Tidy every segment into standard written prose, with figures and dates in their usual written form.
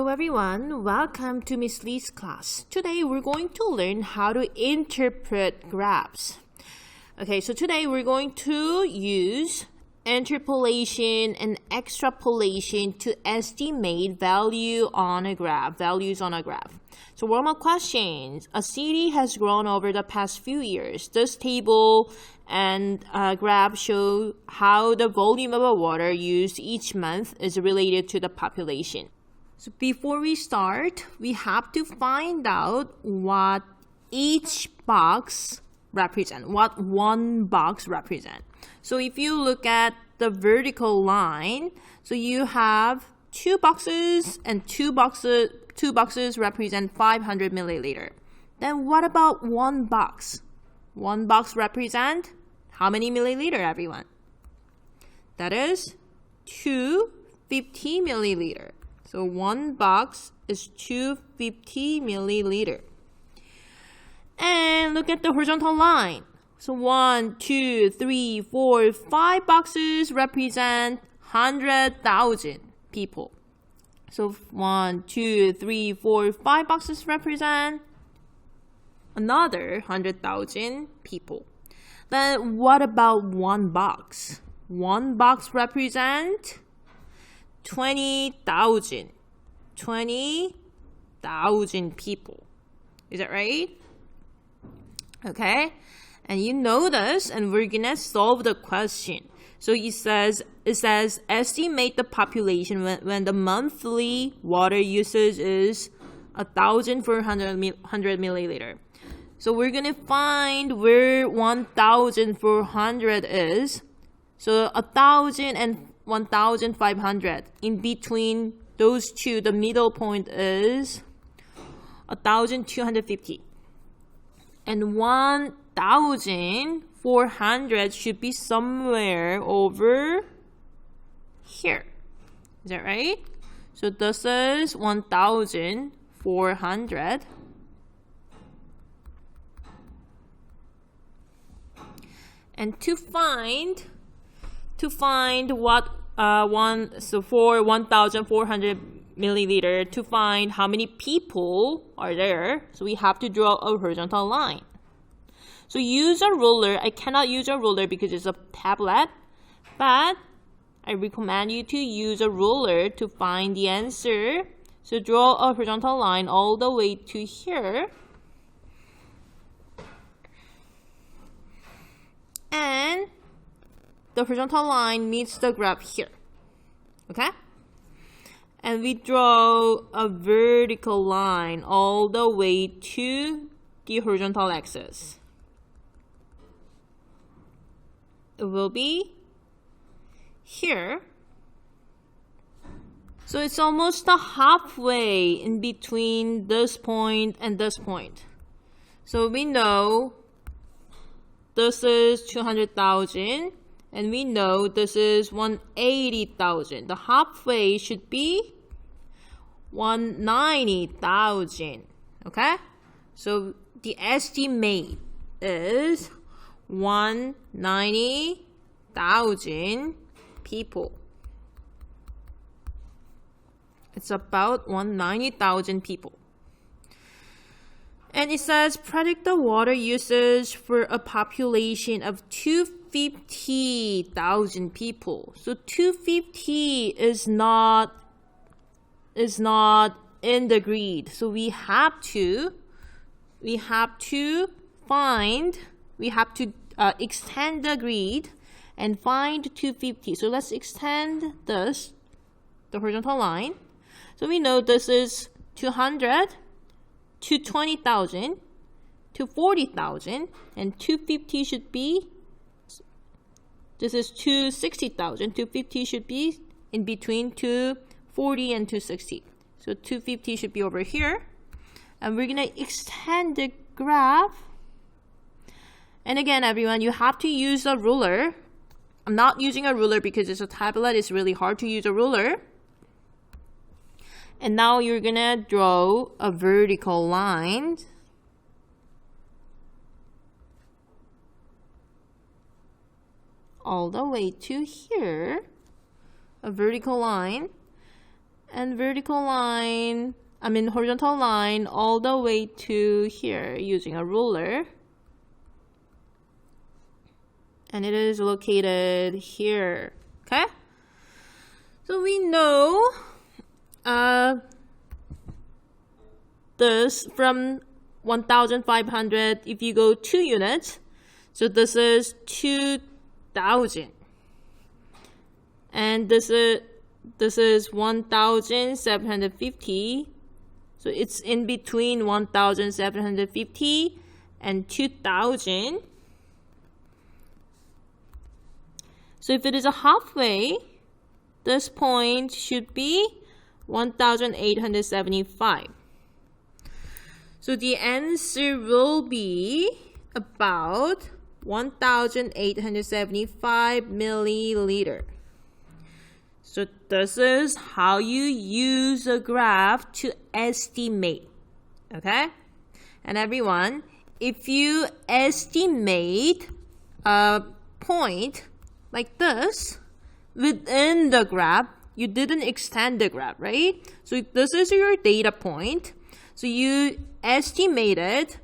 Hello everyone, welcome to Miss Lee's class. Today we're going to learn how to interpret graphs. Okay, so today we're going to use interpolation and extrapolation to estimate values on a graph. So warm-up questions. A city has grown over the past few years. This table and graph show how the volume of water used each month is related to the population. So before we start, we have to find out what each box represents, what one box represents. So if you look at the vertical line, so you have two boxes and two boxes represent 500 milliliter. Then what about one box? One box represents how many milliliter, everyone? That is 250 milliliter. So one box is 250 milliliter. And look at the horizontal line. So 1, 2, 3, 4, 5 boxes represent 100,000 people. So 1, 2, 3, 4, 5 boxes represent another 100,000 people. Then what about one box? One box represents 20,000 people. Is that right? Okay. And you know this, and we're gonna solve the question. So it says estimate the population when the monthly water usage is 1,400 milliliter. So we're gonna find where 1,400 is. So 1,000 and 1,500. In between those two, the middle point is 1,250. And 1,400 should be somewhere over here. Is that right? So this is 1,400. And to find what for 1,400 milliliter, to find how many people are there, so we have to draw a horizontal line. So use a ruler. I cannot use a ruler because it's a tablet, but I recommend you to use a ruler to find the answer. So draw a horizontal line all the way to here. And the horizontal line meets the graph here. Okay? And we draw a vertical line all the way to the horizontal axis. It will be here. So it's almost halfway in between this point and this point. So we know this is 200,000. And we know this is 180,000. The halfway should be 190,000. Okay? So the estimate is 190,000 people. It's about 190,000 people. And it says predict the water usage for a population of 250,000 people. So 250 is not in the grid. So we have to extend the grid and find 250. So let's extend the horizontal line. So we know this is 200 to 20,000 to 40,000, and 250 should be, this is 260,000. 250 should be in between 240 and 260. So 250 should be over here. And we're going to extend the graph. And again, everyone, you have to use a ruler. I'm not using a ruler because it's a tablet. It's really hard to use a ruler. And now you're going to draw a vertical line. All the way to here. A vertical line. and horizontal line all the way to here using a ruler. And it is located here. Okay? So we know this from 1,500, if you go 2 units, so this is 2,000. And this is 1,750. So it's in between 1,750 and 2,000. So if it is a halfway, this point should be 1,875. So the answer will be about 1,875 milliliter. So this is how you use a graph to estimate. Okay? And everyone, if you estimate a point like this within the graph, you didn't extend the graph, right? So this is your data point. So you estimated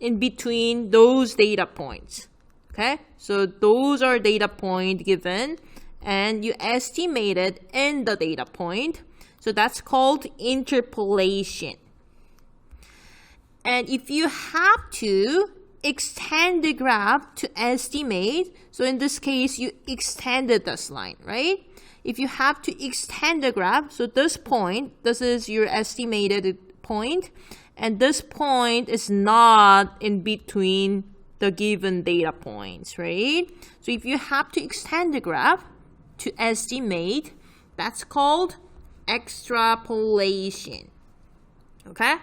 in between those data points. Okay? So those are data point given, and you estimated in the data point. So that's called interpolation. And if you have to extend the graph to estimate, so in this case, you extended this line, right? If you have to extend the graph, so this point, this is your estimated point, and this point is not in between the given data points, right? So if you have to extend the graph to estimate, that's called extrapolation. Okay?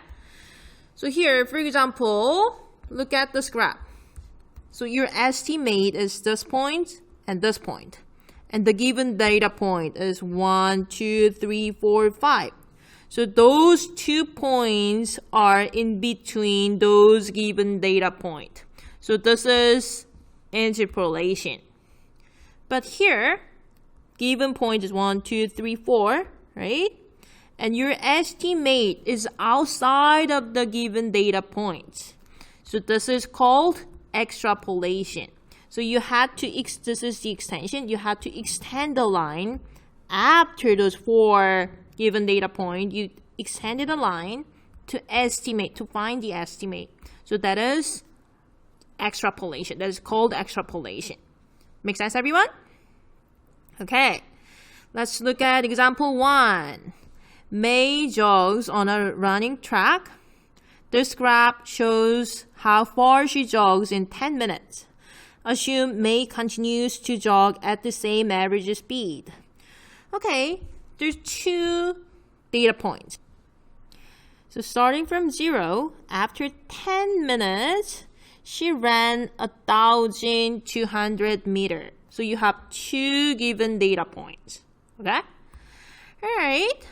So here, for example, look at this graph. So your estimate is this point and this point. And the given data point is 1, 2, 3, 4, 5. So those 2 points are in between those given data point. So this is interpolation. But here, given point is 1, 2, 3, 4, right? And your estimate is outside of the given data points. So this is called extrapolation. So you had to, this is the extension, you had to extend the line after those 4 given data point. You extended the line to estimate, to find the estimate. So that is extrapolation. That is called extrapolation. Make sense, everyone? Okay, let's look at example 1. May jogs on a running track. This graph shows how far she jogs in 10 minutes. Assume May continues to jog at the same average speed. Okay, there's 2 data points. So starting from 0, after 10 minutes, she ran 1,200 meters. So you have 2 given data points. Okay? Alright.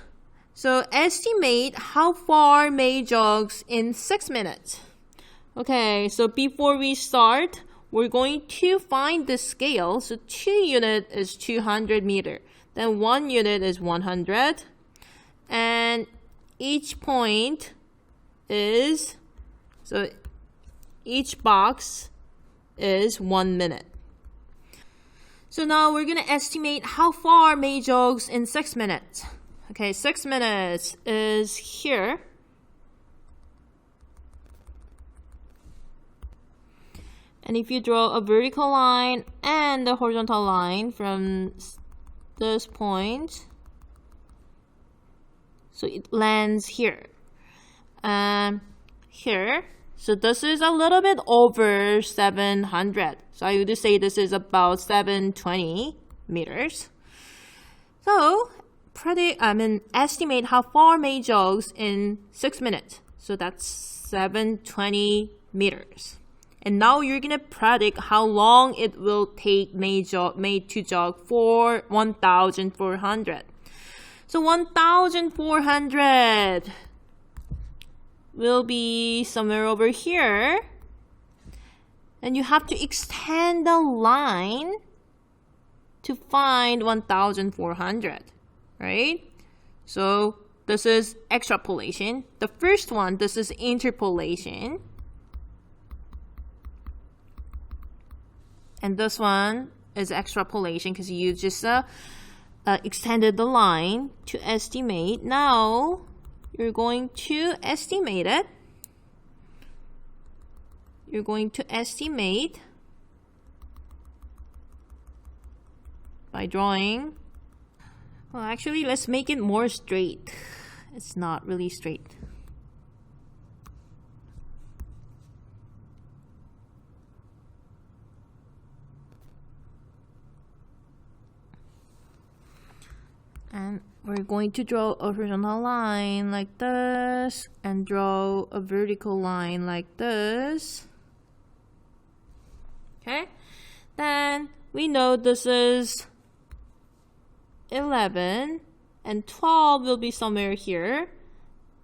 So estimate how far May jogs in 6 minutes. Okay, so before we start, we're going to find the scale. So 2 unit is 200 meters. Then 1 unit is 100. And each point is, so each box is 1 minute. So now we're going to estimate how far May jogs in 6 minutes. Okay, 6 minutes is here. And if you draw a vertical line and a horizontal line from this point, so it lands here. Here. So this is a little bit over 700. So I would say this is about 720 meters. So estimate how far May jogs in 6 minutes. So that's 720 meters. And now you're going to predict how long it will take May to jog for 1,400. So 1,400 will be somewhere over here. And you have to extend the line to find 1,400, right? So this is extrapolation. The first one, this is interpolation. And this one is extrapolation because you just extended the line to estimate. Now you're going to estimate it. You're going to estimate by drawing. Well, actually, let's make it more straight. It's not really straight. And we're going to draw a horizontal line like this and draw a vertical line like this. Okay? Then we know this is 11 and 12 will be somewhere here.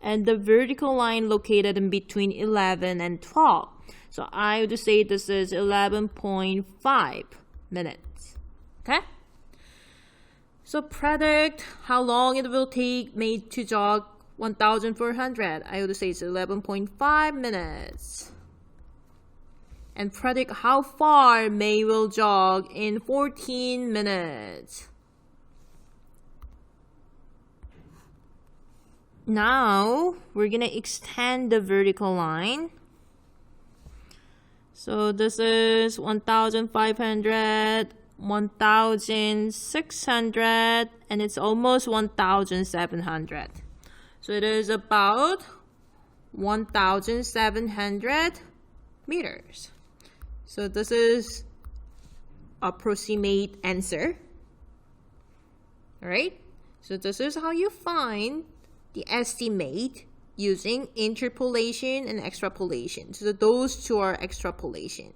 And the vertical line located in between 11 and 12. So I would say this is 11.5 minutes. Okay? So predict how long it will take May to jog 1,400. I would say it's 11.5 minutes. And predict how far May will jog in 14 minutes. Now we're gonna extend the vertical line. So this is 1,500, 1,600, and it's almost 1,700. So it is about 1,700 meters. So this is approximate answer. All right. So this is how you find the estimate using interpolation and extrapolation. So those two are extrapolation.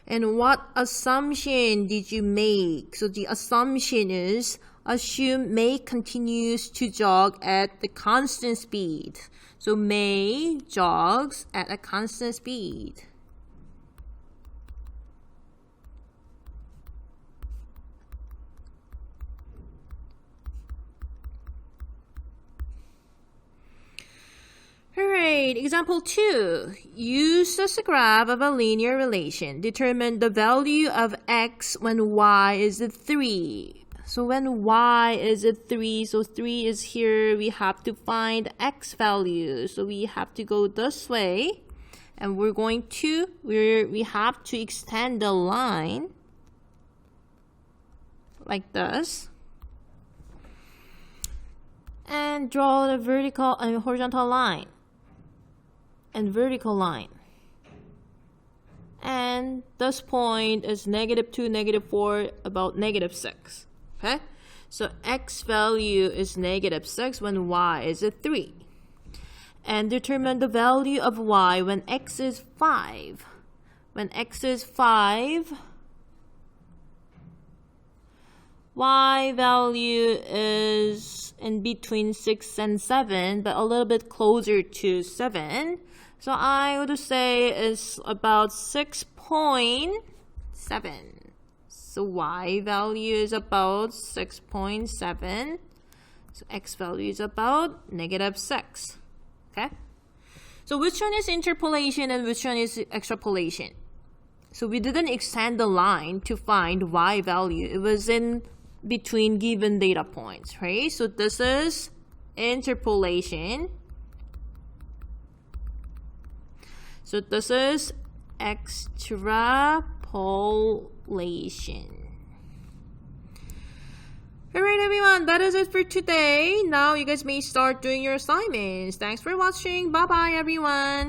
And what assumption did you make? So the assumption is assume May continues to jog at the constant speed. So May jogs at a constant speed. Alright, example 2. Use as a graph of a linear relation. Determine the value of x when y is 3. So when y is 3, so 3 is here, we have to find x value. So we have to go this way. And we have to extend the line like this. And draw the vertical and horizontal line. And vertical line. And this point is -2, -4, about -6. Okay? So x value is -6 when y is 3. And determine the value of y when x is 5. When x is 5, y value is in between 6 and 7, but a little bit closer to 7. So I would say it's about 6.7. So y value is about 6.7. So x value is about -6. Okay? So which one is interpolation and which one is extrapolation? So we didn't extend the line to find y value. It was in between given data points, right? So this is interpolation. So this is extrapolation. Alright everyone, that is it for today. Now you guys may start doing your assignments. Thanks for watching. Bye bye everyone.